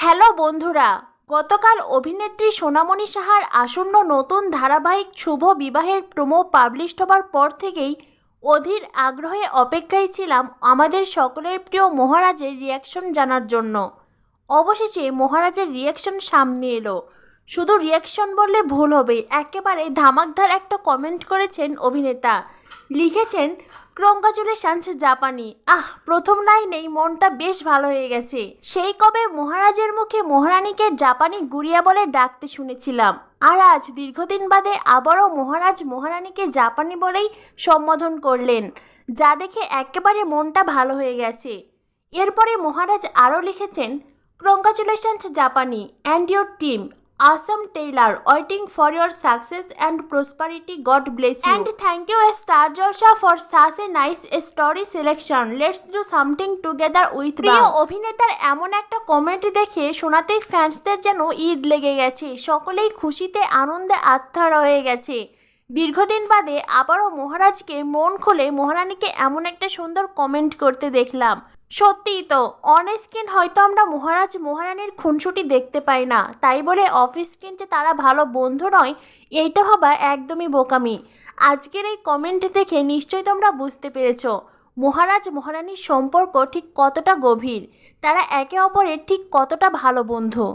Hello বন্ধুরা, গতকাল অভিনেত্রী সোনামণি সাহার আসন্ন নতুন ধারাবাহিক শুভ বিবাহের প্রোমো পাবলিশ হবার পর থেকেই অধীর আগ্রহে অপেক্ষায় ছিলাম আমাদের সকলের প্রিয় মহারাজের রিয়াকশন জানার জন্য। অবশেষে মহারাজের রিয়াকশন সামনে এলো। শুধু রিয়াকশন বললে ভুল হবে, একেবারে ধামাকধার একটা কমেন্ট করেছেন অভিনেতা। লিখেছেন, কংগ্রাচুলেশনস জাপানি। প্রথম লাইনেই মনটা বেশ ভালো হয়ে গেছে। সেই কবে মহারাজের মুখে মহারানীকে জাপানি গুড়িয়া বলে ডাকতে শুনেছিলাম, আর আজ দীর্ঘদিন বাদে আবারও মহারাজ মহারানীকে জাপানি বলেই সম্বোধন করলেন, যা দেখে একেবারে মনটা ভালো হয়ে গেছে। এরপরে মহারাজ আরও লিখেছেন, কংগ্রাচুলেশনস জাপানি and your team, Awesome Taylor, waiting for your success and prosperity. God bless you. And thank you Star Jalsha for such a nice story selection. Let's do something together with প্রিয় অভিনেতার এমন একটা comment দেখে সোনাতেই ফ্যান্সদের যেন ঈদ লেগে গেছে। সকলেই খুশিতে আনন্দে আত্মহারা হয়ে গেছে। দীর্ঘদিন বাদে আবারও মহারাজকে মন খুলে মহারানীকে এমন একটা সুন্দর কমেন্ট করতে দেখলাম। সত্যিই তো, অন স্ক্রিন হয়তো আমরা মহারাজ মহারানীর খুনসুটি দেখতে পাই না, তাই বলে অফ স্ক্রিন যে তারা ভালো বন্ধু নয়, এইটা ভাবা একদমই বোকামি। আজকের এই কমেন্ট দেখে নিশ্চয়ই তোমরা বুঝতে পেরেছো মহারাজ মহারানীর সম্পর্ক ঠিক কতটা গভীর, তারা একে অপরের ঠিক কতটা ভালো বন্ধু।